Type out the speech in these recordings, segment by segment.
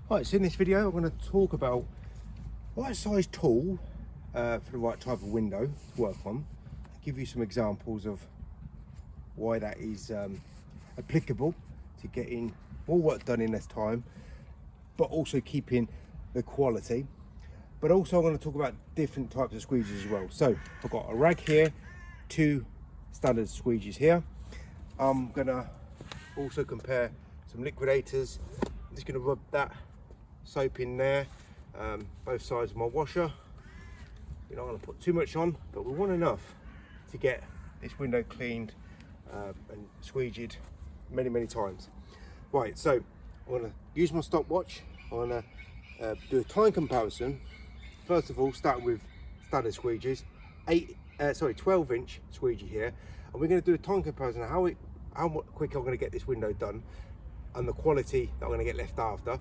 Right, so in this video I'm going to talk about right size tool for the right type of window to work on. Give you some examples of why that is applicable to getting more work done in less time, but also keeping the quality. But also I'm going to talk about different types of squeegees as well. So I've got a rag here, two standard squeegees here. I'm going to also compare some Liquidators. I'm just going to rub that soap in there, both sides of my washer. We're not going to put too much on, but we want enough to get this window cleaned and squeegeed many times. Right, so I'm going to use my stopwatch. I'm going to do a time comparison. First of all, start with standard squeegees, 12-inch squeegee here, and we're going to do a time comparison of how quick I'm going to get this window done and the quality that I'm going to get left after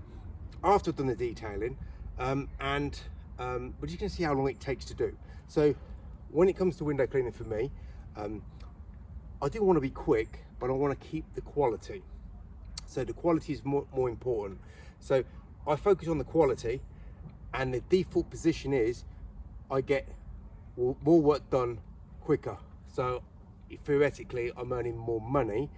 I've done the detailing, and we're just going to see how long it takes to do. So when it comes to window cleaning for me, I do want to be quick, but I want to keep the quality. So the quality is more important. So I focus on the quality, and the default position is I get more work done quicker. So theoretically I'm earning more money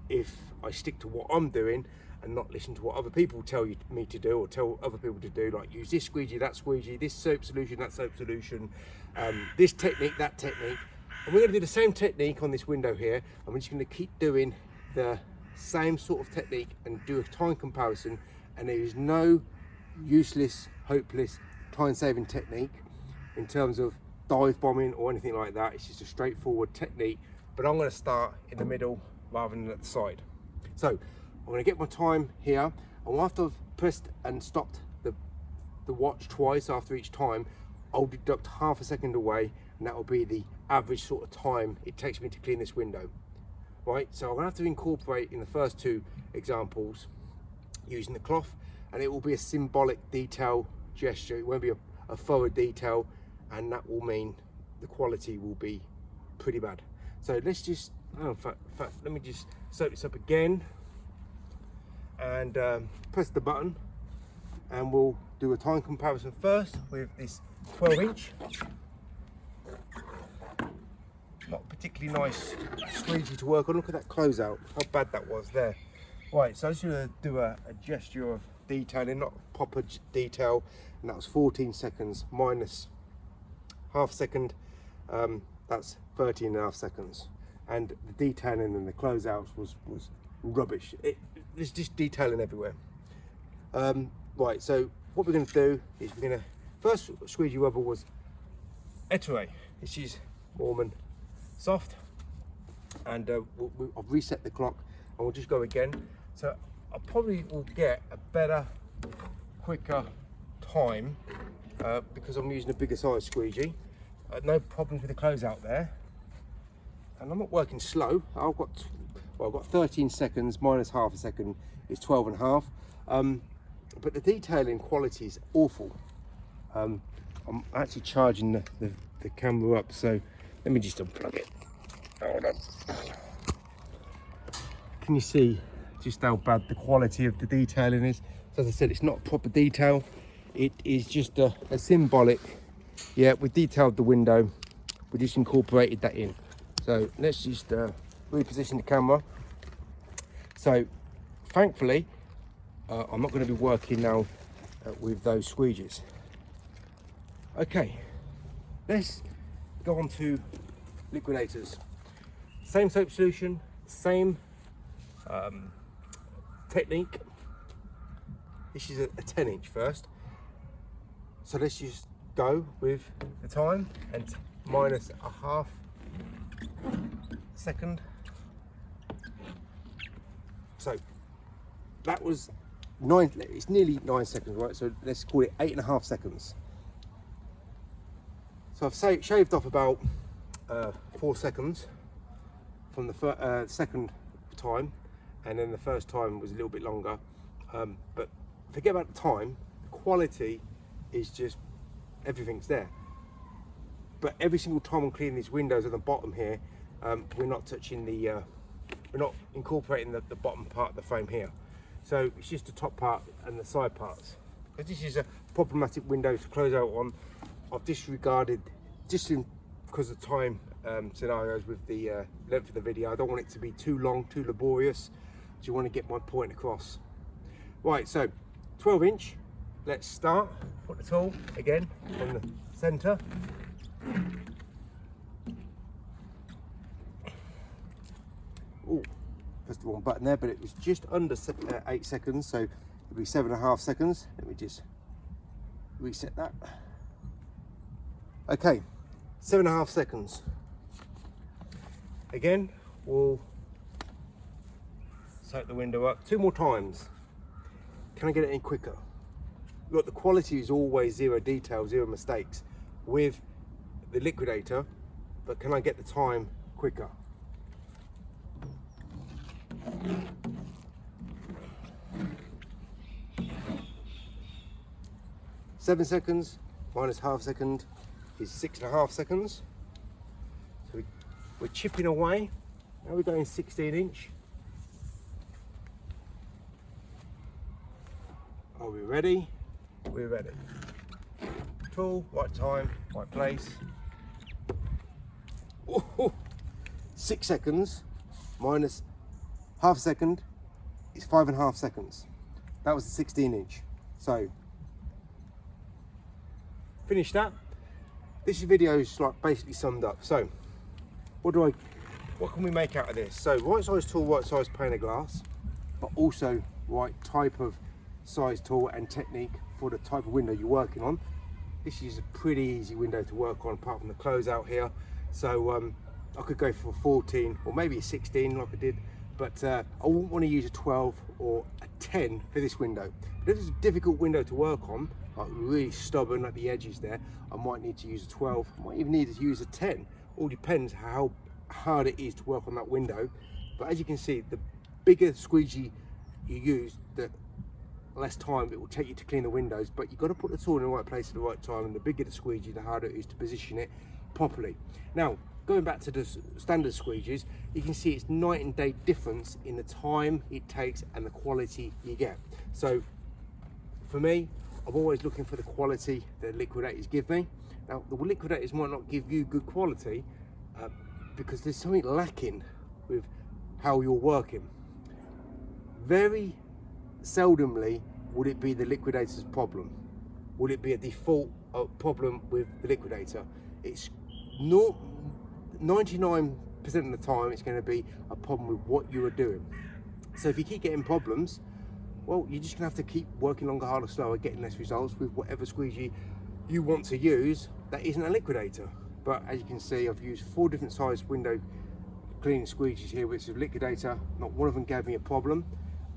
if I stick to what I'm doing and not listen to what other people tell me to do, or tell other people to do, like use this squeegee, that squeegee, this soap solution, that soap solution, this technique, that technique. And we're going to do the same technique on this window here, and we're just going to keep doing the same sort of technique and do a time comparison. And there is no useless, hopeless, time-saving technique in terms of dive bombing or anything like that. It's just a straightforward technique, but I'm going to start in the middle rather than at the side. So I'm going to get my time here, and after I've pressed and stopped the watch twice after each time, I'll deduct half a second away, and that will be the average sort of time it takes me to clean this window. Right, so I'm going to have to incorporate in the first two examples using the cloth, and it will be a symbolic detail gesture. It won't be a thorough detail, and that will mean the quality will be pretty bad. So let's just, in fact, let me just soap this up again and press the button, and we'll do a time comparison first with this 12-inch. Not particularly nice squeegee to work on. Look at that closeout, how bad that was there. Right, so I'm just going to do a gesture of detailing, not proper detail, and that was 14 seconds minus half second, that's 13.5 seconds. And the detailing and the closeouts was rubbish. There's just detailing everywhere. Right, so what we're going to do is we're going to, first squeegee rubber was Etere. This is warm and soft, and I've reset the clock, and we'll just go again. So I probably will get a better, quicker time because I'm using a bigger size squeegee. No problems with the closeout there, and I'm not working slow. I've got 13 seconds minus half a second is 12.5. But the detailing quality is awful. I'm actually charging the camera up, so let me just unplug it. Hold on. Can you see just how bad the quality of the detailing is? So as I said, it's not proper detail. It is just a symbolic. Yeah, we detailed the window. We just incorporated that in. So let's just reposition the camera. So thankfully, I'm not going to be working now with those squeegees. Okay, let's go on to Liquidators. Same soap solution, same technique. This is a 10-inch first. So let's just go with the time and minus a half second. So that was it's nearly 9 seconds, right? So let's call it 8.5 seconds. So I've shaved off about 4 seconds from the second time, and then the first time was a little bit longer. But forget about the time, the quality is just, everything's there. But every single time I'm cleaning these windows at the bottom here, we're not touching we're not incorporating the bottom part of the frame here. So it's just the top part and the side parts. Because this is a problematic window to close out on, I've disregarded, just because of time scenarios with the length of the video. I don't want it to be too long, too laborious. So you want to get my point across. Right, so 12 inch. Let's start. Put the tool again on the centre. Oh, pressed the wrong button there, but it was just under 8 seconds, so it'll be 7.5 seconds. Let me just reset that. Okay, 7.5 seconds. Again, we'll take the window up 2 more times. Can I get it in quicker? Look, the quality is always 0 detail, 0 mistakes with the Liquidator, but can I get the time quicker? Seven seconds minus half second is 6.5 seconds. So we're chipping away. Now we're going 16 inch. Are we ready? We're ready. Tool, right time, right place. Oh, 6 seconds minus half second is 5.5 seconds. That was the 16 inch. So finish that. This video is like basically summed up. So what can we make out of this? So right size tool, right size pane of glass, but also right type of size tool and technique for the type of window you're working on. This is a pretty easy window to work on apart from the closeout here. So I could go for a 14 or maybe a 16 like I did, but I wouldn't want to use a 12 or a 10 for this window. But if it's a difficult window to work on, like really stubborn at the edges there, I might need to use a 12. I might even need to use a 10. All depends how hard it is to work on that window. But as you can see, the bigger squeegee you use, the less time it will take you to clean the windows. But you've got to put the tool in the right place at the right time, and the bigger the squeegee, the harder it is to position it properly. Now, going back to the standard squeegees, you can see it's night and day difference in the time it takes and the quality you get. So for me, I'm always looking for the quality that Liquidators give me. Now, the Liquidators might not give you good quality because there's something lacking with how you're working. Very seldomly would it be the Liquidator's problem. Would it be a default problem with the Liquidator? It's not 99% of the time it's going to be a problem with what you are doing. So if you keep getting problems, well, you're just gonna have to keep working longer, harder, slower, getting less results with whatever squeegee you want to use that isn't a Liquidator. But as you can see, I've used 4 different size window cleaning squeegees here, which is Liquidator. Not one of them gave me a problem,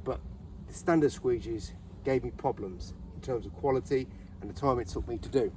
but the standard squeegees gave me problems in terms of quality and the time it took me to do.